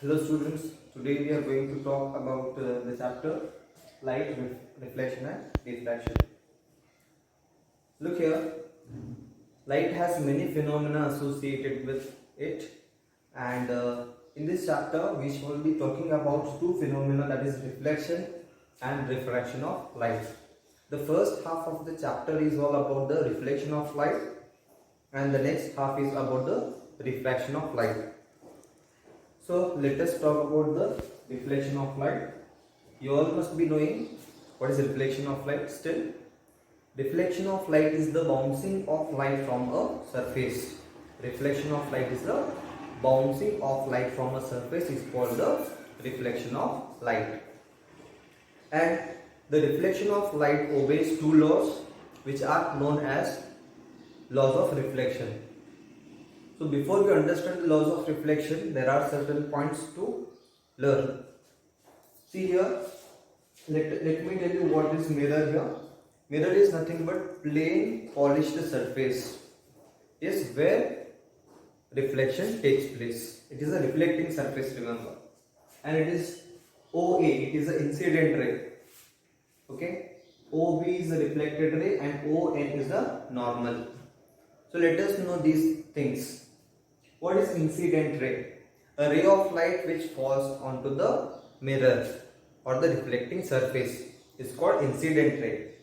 Hello students, today we are going to talk about the chapter light reflection and diffraction. Look here, light has many phenomena associated with it, and in this chapter we shall be talking about two phenomena, that is reflection and refraction of light. The first half of the chapter is all about the reflection of light and the next half is about the refraction of light. So let us talk about the reflection of light. You all must be knowing what is reflection of light still. Reflection of light is the bouncing of light from a surface. Reflection of light is the bouncing of light from a surface is called the reflection of light. And the reflection of light obeys two laws which are known as laws of reflection. So before we understand the laws of reflection, there are certain points to learn. See here, let me tell you what is mirror here. Mirror is nothing but plain polished surface is where reflection takes place. It is a reflecting surface, remember. And it is OA, it is an incident ray. Okay, OB is a reflected ray and ON is a normal. So let us know these things. What is incident ray? A ray of light which falls onto the mirror or the reflecting surface is called incident ray.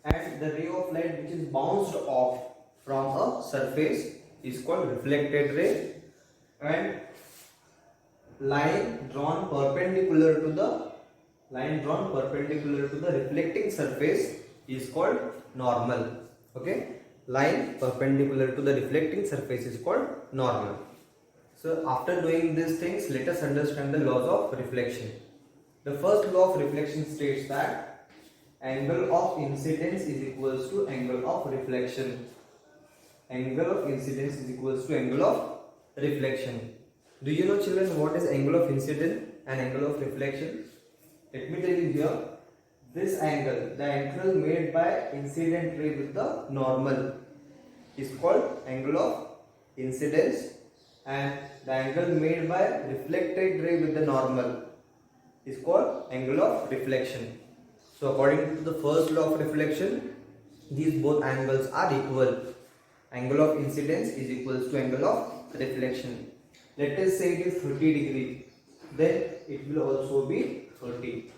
And the ray of light which is bounced off from a surface is called reflected ray. And line drawn perpendicular to the reflecting surface is called normal. Okay, line perpendicular to the reflecting surface is called normal. So after doing these things, let us understand the laws of reflection. The first law of reflection states that angle of incidence is equals to angle of reflection. Angle of incidence is equals to angle of reflection. Do you know, children, what is angle of incidence and angle of reflection? Let me tell you here. This angle, the angle made by incident ray with the normal, is called angle of incidence, and the angle made by reflected ray with the normal is called angle of reflection. So according to the first law of reflection, these both angles are equal. Angle of incidence is equals to angle of reflection. Let us say it is 30 degree, then it will also be 30.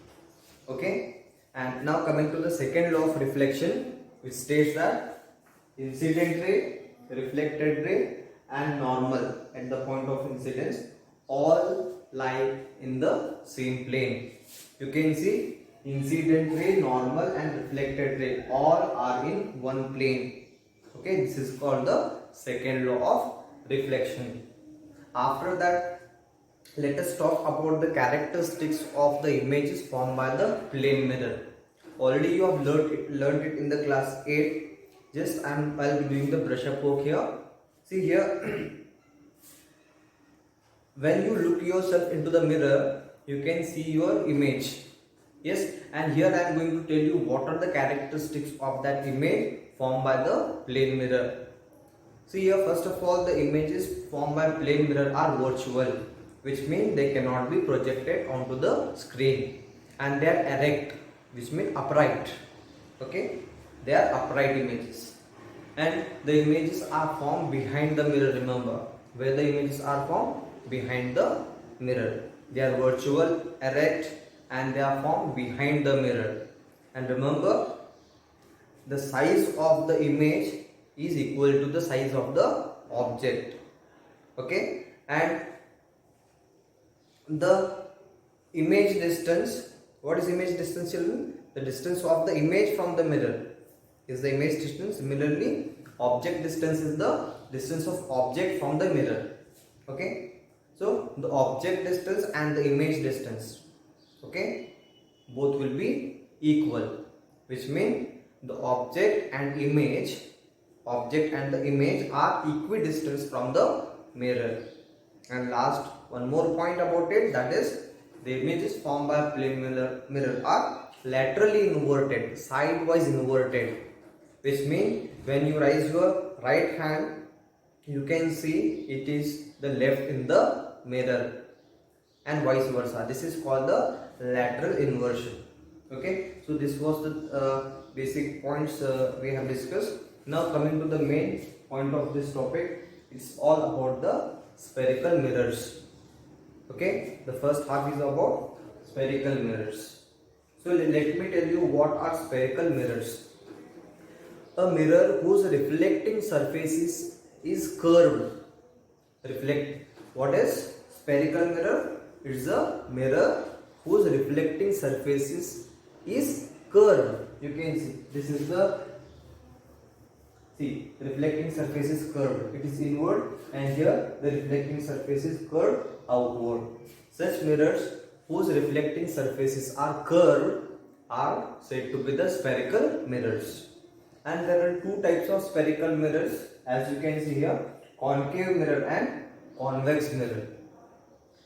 Okay. And now coming to the second law of reflection, which states that incident ray, reflected ray and normal at the point of incidence all lie in the same plane. You can see incident ray, normal and reflected ray all are in one plane. Okay, this is called the second law of reflection. After that, let us talk about the characteristics of the images formed by the plane mirror. Already you have learned it in the class 8. Just I'll be doing the brush up work here. See here, when you look yourself into the mirror, you can see your image. Yes, and here I am going to tell you what are the characteristics of that image formed by the plane mirror. See here, first of all, the images formed by plane mirror are virtual, which means they cannot be projected onto the screen, and they are erect, which means upright. Okay, they are upright images, and the images are formed behind the mirror. Remember, where the images are formed behind the mirror. They are virtual, erect, and they are formed behind the mirror. And remember, the size of the image is equal to the size of the object. Okay, and the image distance, what is image distance, children? The distance of the image from the mirror is the image distance. Similarly, object distance is the distance of object from the mirror. Okay, so the object distance and the image distance, okay, both will be equal, which means the object and the image are equidistant from the mirror. And last, one more point about it, that is the images formed by plane mirror are laterally inverted, sidewise inverted, which means when you raise your right hand, you can see it is the left in the mirror. and vice versa. This is called the lateral inversion. Okay, so this was the basic points we have discussed. Now coming to the main point of this topic, it's all about the spherical mirrors. Okay, the first half is about spherical mirrors. So let me tell you what are spherical mirrors. A mirror whose reflecting surface is curved. What is spherical mirror? It's a mirror whose reflecting surface is curved. You can see this is the reflecting surface is curved. It is inward, and here the reflecting surface is curved outward. Such mirrors whose reflecting surfaces are curved are said to be the spherical mirrors. And there are two types of spherical mirrors, as you can see here: concave mirror and convex mirror.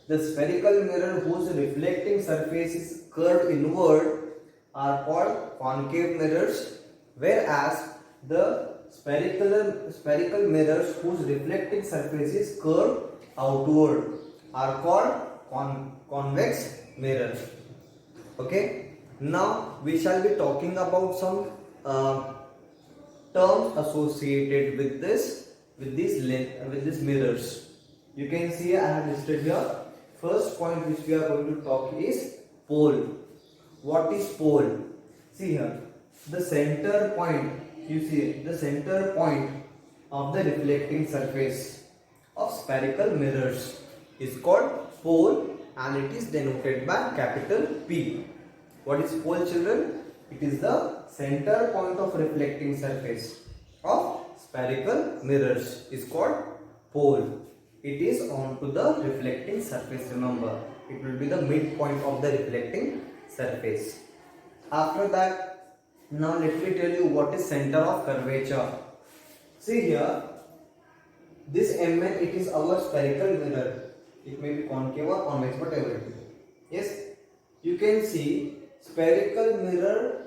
The spherical mirror whose reflecting surface is curved inward are called concave mirrors, whereas the spherical mirrors whose reflecting surface is curved outward are called convex mirrors. Okay, now we shall be talking about some terms associated with these mirrors. You can see I have listed here. First point which we are going to talk is pole. What is pole? See here, the center point. You see the center point of the reflecting surface of spherical mirrors is called pole, and it is denoted by capital P. What is pole, children? It is the center point of reflecting surface of spherical mirrors is called pole. It is onto the reflecting surface. Remember, it will be the midpoint of the reflecting surface. After that, now let me tell you what is center of curvature. See here, this Mn, it is our spherical mirror. It may be concave or convex, whatever it is. Yes, you can see spherical mirror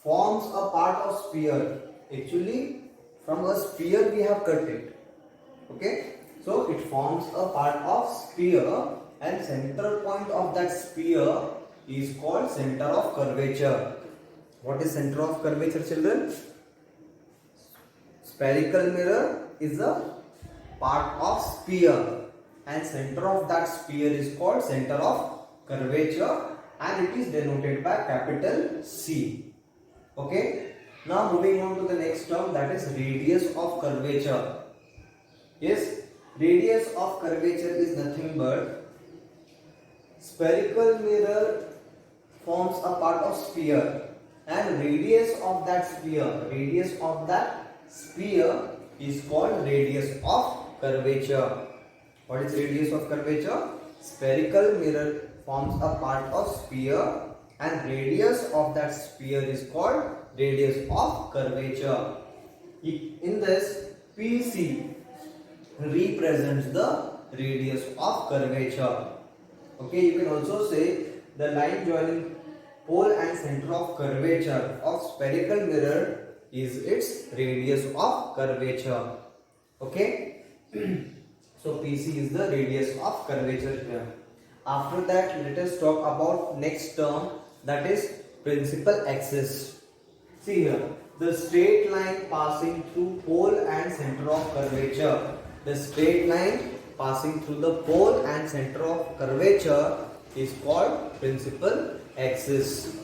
forms a part of sphere. Actually, from a sphere we have cut it. Okay, so it forms a part of sphere, and center point of that sphere is called center of curvature. What is center of curvature, children? Spherical mirror is a part of sphere, and center of that sphere is called center of curvature, and it is denoted by capital C. Okay, now moving on to the next term, that is radius of curvature. Yes, radius of curvature is nothing but spherical mirror forms a part of sphere, and radius of that sphere is called radius of curvature. What is radius of curvature? Spherical mirror forms a part of sphere, and radius of that sphere is called radius of curvature. In this, PC represents the radius of curvature. Okay, you can also say the line joining pole and center of curvature of spherical mirror is its radius of curvature. Okay, so PC is the radius of curvature here. After that, let us talk about next term, that is principal axis. See here, the straight line passing through pole and center of curvature. The straight line passing through the pole and center of curvature is called principal axis.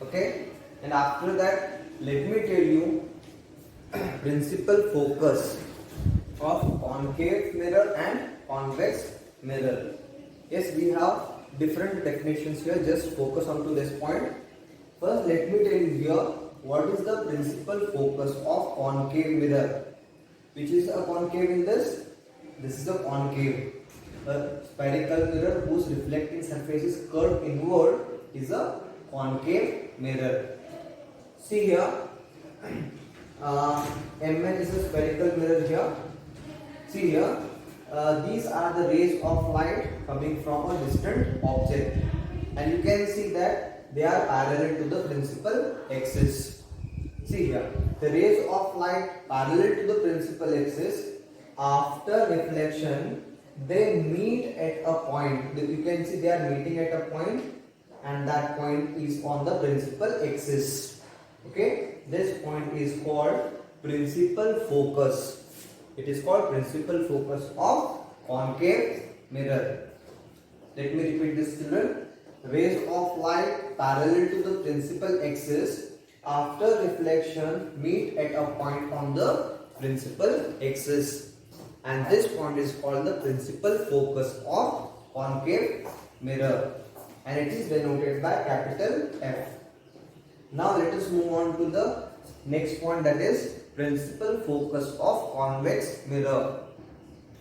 Okay, and after that, let me tell you principal focus of concave mirror and convex mirror. Yes, we have different definitions here. Just focus on to this point. First, let me tell you here what is the principal focus of concave mirror. Which is a concave in this? This is a concave. A spherical mirror whose reflecting surface is curved inward is a concave mirror. See here, Mn is a spherical mirror here. See here, these are the rays of light coming from a distant object, and you can see that they are parallel to the principal axis. See here, the rays of light parallel to the principal axis, after reflection they meet at a point. You can see they are meeting at a point, and that point is on the principal axis. Okay, this point is called principal focus. It is called principal focus of concave mirror. Let me repeat this, children. Rays of light parallel to the principal axis after reflection meet at a point on the principal axis, and this point is called the principal focus of concave mirror, and it is denoted by capital F. Now let us move on to the next point, that is principal focus of convex mirror.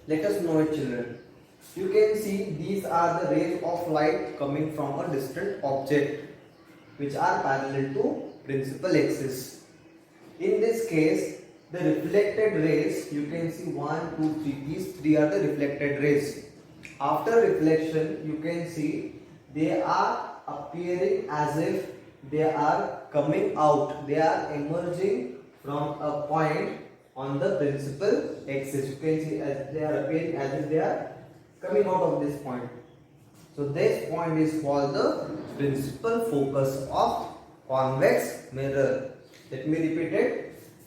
Let us know it, children. You can see these are the rays of light coming from a distant object which are parallel to principal axis. In this case, the reflected rays, you can see 1, 2, 3, these three are the reflected rays. After reflection, you can see they are appearing as if they are coming out, they are emerging from a point on the principal axis. You can see as they are appearing as if they are coming out of this point. So this point is called the principal focus of convex mirror. Let me repeat it.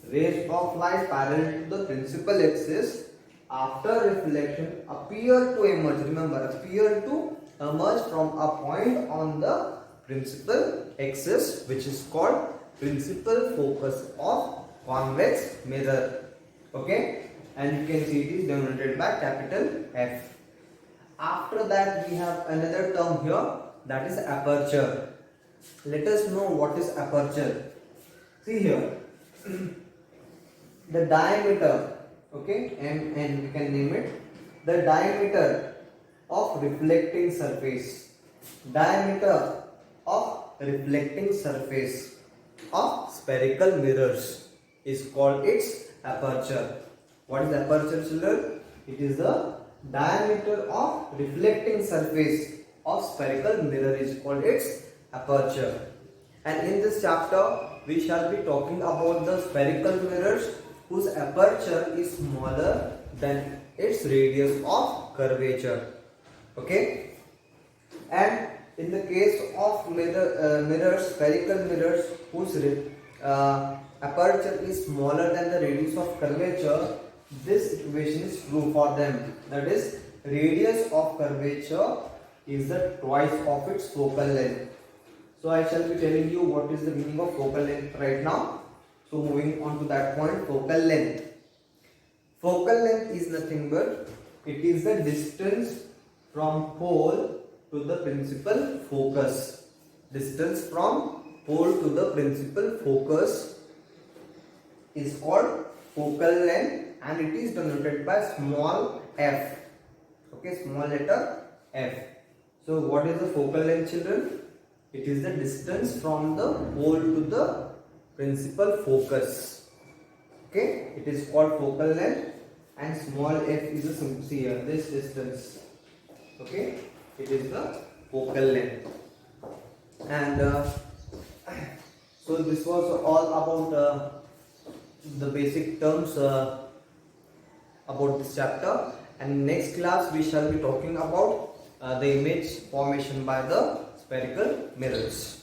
Rays of light parallel to the principal axis after reflection appear to emerge. Remember, appear to emerge from a point on the principal axis, which is called principal focus of convex mirror. Okay, and you can see it is denoted by capital F. After that, we have another term here, that is aperture. Let us know what is aperture. See here, the diameter, okay, and we can name it the diameter of reflecting surface. Diameter of reflecting surface of spherical mirrors is called its aperture. What is aperture, children? It is the diameter of reflecting surface of spherical mirror is called its aperture. And in this chapter we shall be talking about the spherical mirrors whose aperture is smaller than its radius of curvature. Okay, and in the case of mirrors, spherical mirrors whose aperture is smaller than the radius of curvature, this equation is true for them. That is, radius of curvature is the twice of its focal length. So I shall be telling you what is the meaning of focal length right now. So moving on to that point, focal length. Focal length is nothing but it is the distance from pole to the principal focus. Distance from pole to the principal focus is called focal length, and it is denoted by small f. Okay, small letter f. So what is the focal length, children? It is the distance from the pole to the principal focus. Okay, it is called focal length, and small f is the here, this distance. Okay, it is the focal length. And so this was all about the basic terms about this chapter, and next class we shall be talking about the image formation by the spherical mirrors.